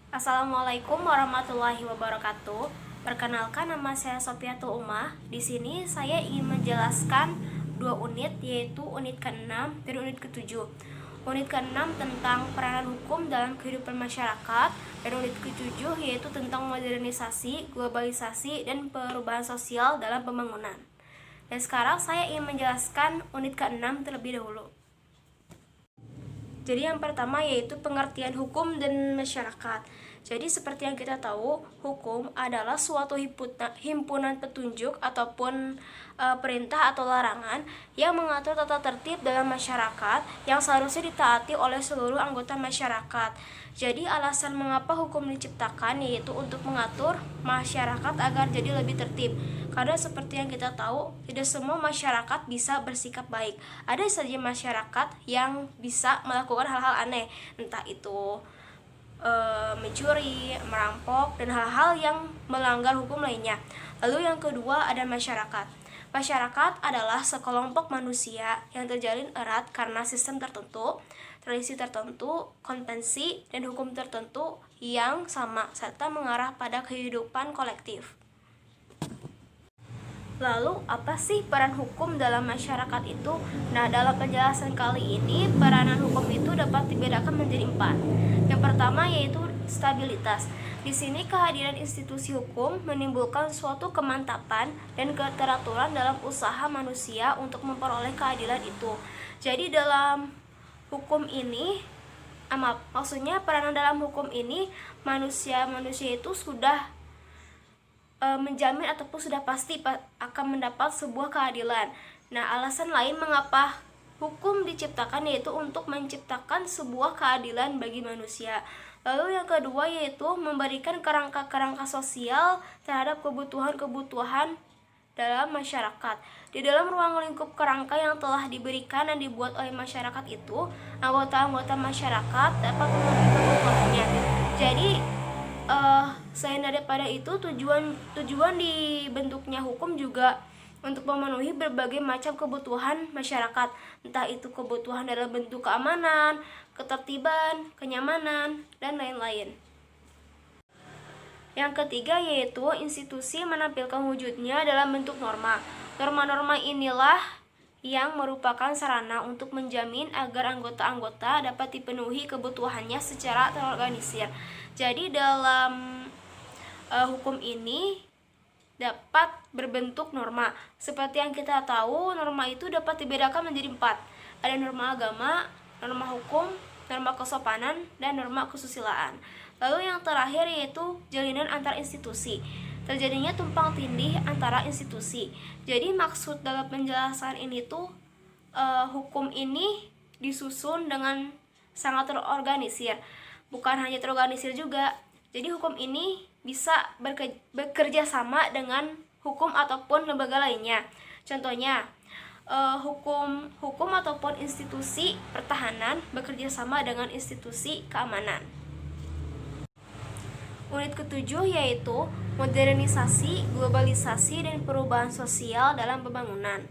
Assalamualaikum warahmatullahi wabarakatuh. Perkenalkan, nama saya Sofiatul Umah. Di sini saya ingin menjelaskan dua unit, yaitu unit ke-6 dan unit ke-7. Unit ke-6 tentang peranan hukum dalam kehidupan masyarakat, dan unit ke-7 yaitu tentang modernisasi, globalisasi, dan perubahan sosial dalam pembangunan. Dan sekarang saya ingin menjelaskan unit ke-6 terlebih dahulu. Jadi yang pertama yaitu pengertian hukum dan masyarakat. Jadi seperti yang kita tahu, hukum adalah suatu himpunan petunjuk ataupun perintah atau larangan yang mengatur tata tertib dalam masyarakat yang seharusnya ditaati oleh seluruh anggota masyarakat. Jadi alasan mengapa hukum diciptakan yaitu untuk mengatur masyarakat agar jadi lebih tertib. Karena seperti yang kita tahu, tidak semua masyarakat bisa bersikap baik. Ada saja masyarakat yang bisa melakukan hal-hal aneh, entah itu mencuri, merampok, dan hal-hal yang melanggar hukum lainnya. Lalu yang kedua ada masyarakat. Masyarakat adalah sekelompok manusia yang terjalin erat karena sistem tertentu, tradisi tertentu, konvensi, dan hukum tertentu yang sama, serta mengarah pada kehidupan kolektif. Lalu, apa sih peran hukum dalam masyarakat itu? Nah, dalam penjelasan kali ini, peranan hukum itu dapat dibedakan menjadi 4. Yang pertama yaitu stabilitas. Di sini kehadiran institusi hukum menimbulkan suatu kemantapan dan keteraturan dalam usaha manusia untuk memperoleh keadilan itu. Jadi dalam hukum ini, maksudnya peranan dalam hukum ini manusia itu sudah menjamin ataupun sudah pasti akan mendapat sebuah keadilan. Nah, alasan lain mengapa hukum diciptakan yaitu untuk menciptakan sebuah keadilan bagi manusia. Lalu yang kedua yaitu memberikan kerangka-kerangka sosial terhadap kebutuhan-kebutuhan dalam masyarakat. Di dalam ruang lingkup kerangka yang telah diberikan dan dibuat oleh masyarakat itu, anggota-anggota masyarakat dapat memenuhi kebutuhannya. Jadi selain daripada itu, tujuan dibentuknya hukum juga untuk memenuhi berbagai macam kebutuhan masyarakat, entah itu kebutuhan dalam bentuk keamanan, ketertiban, kenyamanan, dan lain-lain. Yang ketiga yaitu institusi menampilkan wujudnya dalam bentuk norma. Norma-norma inilah yang merupakan sarana untuk menjamin agar anggota-anggota dapat dipenuhi kebutuhannya secara terorganisir. Jadi dalam hukum ini dapat berbentuk norma. Seperti yang kita tahu, norma itu dapat dibedakan menjadi 4. Ada norma agama, norma hukum, norma kesopanan, dan norma kesusilaan. Lalu yang terakhir yaitu jalinan antar institusi. Terjadinya tumpang tindih antara institusi. Jadi maksud dalam penjelasan ini tuh hukum ini disusun dengan sangat terorganisir. Bukan hanya terorganisir juga. Jadi hukum ini bisa bekerja sama dengan hukum ataupun lembaga lainnya. Contohnya, hukum ataupun institusi pertahanan bekerja sama dengan institusi keamanan. Unit ke-7 yaitu modernisasi, globalisasi, dan perubahan sosial dalam pembangunan.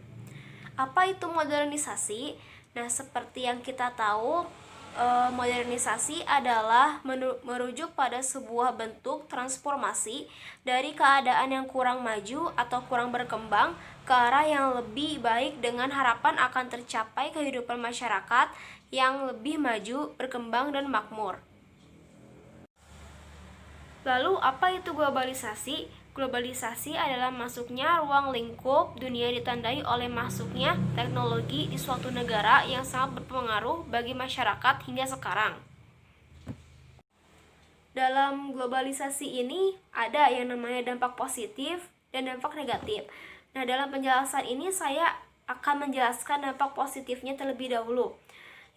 Apa itu modernisasi? Nah, seperti yang kita tahu, modernisasi adalah merujuk pada sebuah bentuk transformasi dari keadaan yang kurang maju atau kurang berkembang ke arah yang lebih baik dengan harapan akan tercapai kehidupan masyarakat yang lebih maju, berkembang, dan makmur. Lalu, apa itu globalisasi? Globalisasi adalah masuknya ruang lingkup dunia ditandai oleh masuknya teknologi di suatu negara yang sangat berpengaruh bagi masyarakat hingga sekarang. Dalam globalisasi ini ada yang namanya dampak positif dan dampak negatif. Nah, dalam penjelasan ini saya akan menjelaskan dampak positifnya terlebih dahulu.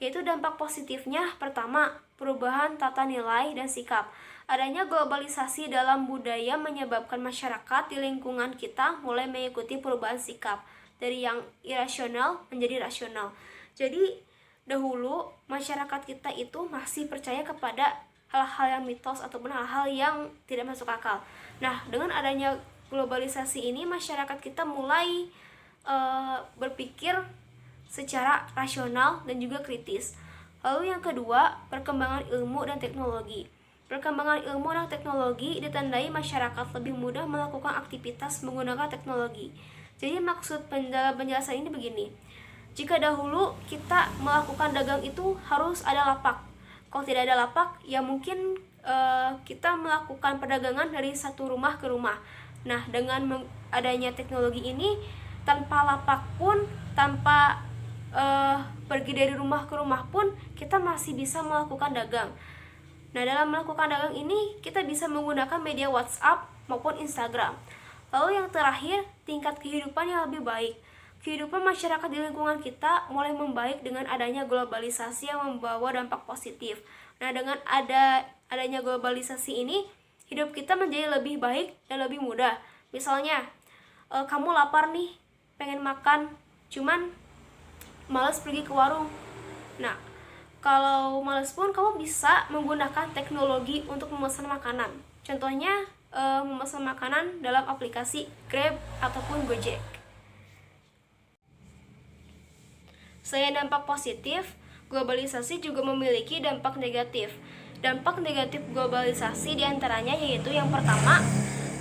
Yaitu dampak positifnya, pertama, perubahan tata nilai dan sikap. Adanya globalisasi dalam budaya menyebabkan masyarakat di lingkungan kita mulai mengikuti perubahan sikap dari yang irasional menjadi rasional. Jadi dahulu masyarakat kita itu masih percaya kepada hal-hal yang mitos ataupun hal-hal yang tidak masuk akal. Nah, dengan adanya globalisasi ini masyarakat kita mulai berpikir secara rasional dan juga kritis. Lalu yang kedua, perkembangan ilmu dan teknologi. Perkembangan ilmu dan teknologi ditandai masyarakat lebih mudah melakukan aktivitas menggunakan teknologi. Jadi maksud dalam penjelasan ini begini. Jika dahulu kita melakukan dagang itu harus ada lapak. Kalau tidak ada lapak, ya mungkin kita melakukan perdagangan dari satu rumah ke rumah. Nah, dengan adanya teknologi ini, tanpa lapak pun, tanpa pergi dari rumah ke rumah pun, kita masih bisa melakukan dagang. Nah, dalam melakukan dagang ini, kita bisa menggunakan media WhatsApp maupun Instagram. Lalu yang terakhir, tingkat kehidupan yang lebih baik. Kehidupan masyarakat di lingkungan kita mulai membaik dengan adanya globalisasi yang membawa dampak positif. Nah, dengan adanya globalisasi ini, hidup kita menjadi lebih baik dan lebih mudah. Misalnya, kamu lapar nih, pengen makan, cuman malas pergi ke warung. Nah, kalau malas pun kamu bisa menggunakan teknologi untuk memesan makanan. Contohnya, memesan makanan dalam aplikasi Grab ataupun Gojek. Selain dampak positif, globalisasi juga memiliki dampak negatif. Dampak negatif globalisasi diantaranya yaitu yang pertama,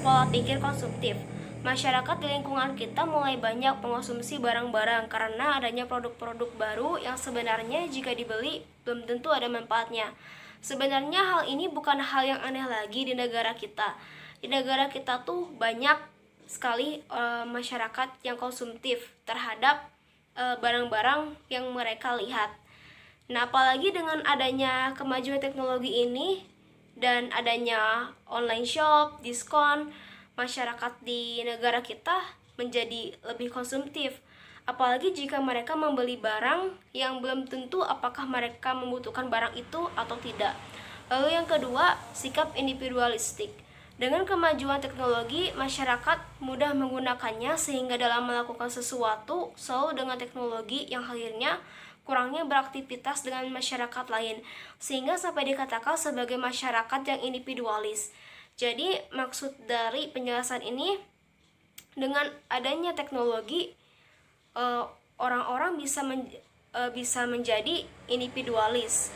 pola pikir konsumtif. Masyarakat di lingkungan kita mulai banyak mengonsumsi barang-barang karena adanya produk-produk baru yang sebenarnya jika dibeli belum tentu ada manfaatnya. Sebenarnya hal ini bukan hal yang aneh lagi di negara kita. Di negara kita tuh banyak sekali masyarakat yang konsumtif terhadap barang-barang yang mereka lihat. Nah, apalagi dengan adanya kemajuan teknologi ini dan adanya online shop, diskon, masyarakat di negara kita menjadi lebih konsumtif. Apalagi jika mereka membeli barang yang belum tentu apakah mereka membutuhkan barang itu atau tidak. Lalu yang kedua, sikap individualistik. Dengan kemajuan teknologi, masyarakat mudah menggunakannya sehingga dalam melakukan sesuatu selalu dengan teknologi yang akhirnya kurangnya beraktivitas dengan masyarakat lain, sehingga sampai dikatakan sebagai masyarakat yang individualis. Jadi maksud dari penjelasan ini, dengan adanya teknologi, orang-orang bisa menjadi individualis.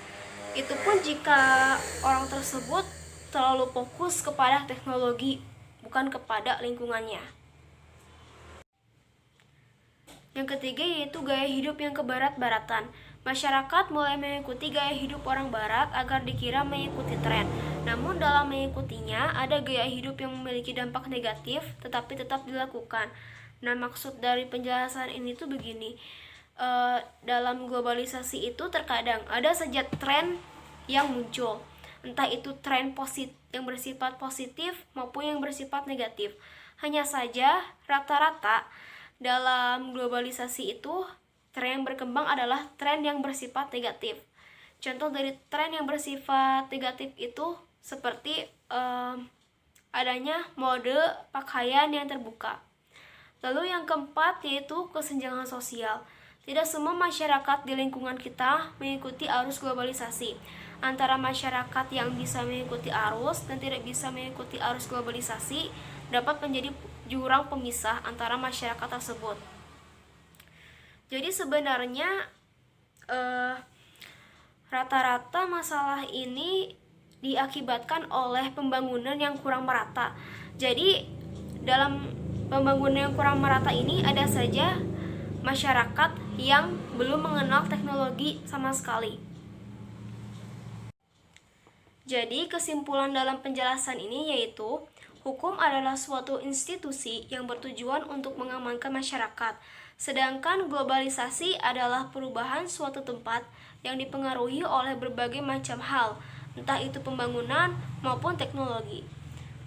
Itu pun jika orang tersebut terlalu fokus kepada teknologi, bukan kepada lingkungannya. Yang ketiga yaitu gaya hidup yang kebarat-baratan. Masyarakat mulai mengikuti gaya hidup orang barat agar dikira mengikuti tren. Namun dalam mengikutinya ada gaya hidup yang memiliki dampak negatif tetapi tetap dilakukan. Nah, maksud dari penjelasan ini tuh begini. Dalam globalisasi itu terkadang ada saja tren yang muncul. Entah itu tren yang bersifat positif maupun yang bersifat negatif. Hanya saja rata-rata dalam globalisasi itu tren yang berkembang adalah tren yang bersifat negatif. Contoh dari tren yang bersifat negatif itu seperti adanya mode pakaian yang terbuka. Lalu yang keempat yaitu kesenjangan sosial. Tidak semua masyarakat di lingkungan kita mengikuti arus globalisasi. Antara masyarakat yang bisa mengikuti arus dan tidak bisa mengikuti arus globalisasi dapat menjadi jurang pemisah antara masyarakat tersebut. Jadi sebenarnya rata-rata masalah ini diakibatkan oleh pembangunan yang kurang merata. Jadi dalam pembangunan yang kurang merata ini ada saja masyarakat yang belum mengenal teknologi sama sekali. Jadi kesimpulan dalam penjelasan ini yaitu hukum adalah suatu institusi yang bertujuan untuk mengamankan masyarakat, sedangkan globalisasi adalah perubahan suatu tempat yang dipengaruhi oleh berbagai macam hal, entah itu pembangunan maupun teknologi.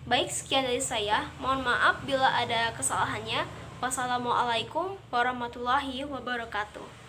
Baik, sekian dari saya. Mohon maaf bila ada kesalahannya. Wassalamualaikum warahmatullahi wabarakatuh.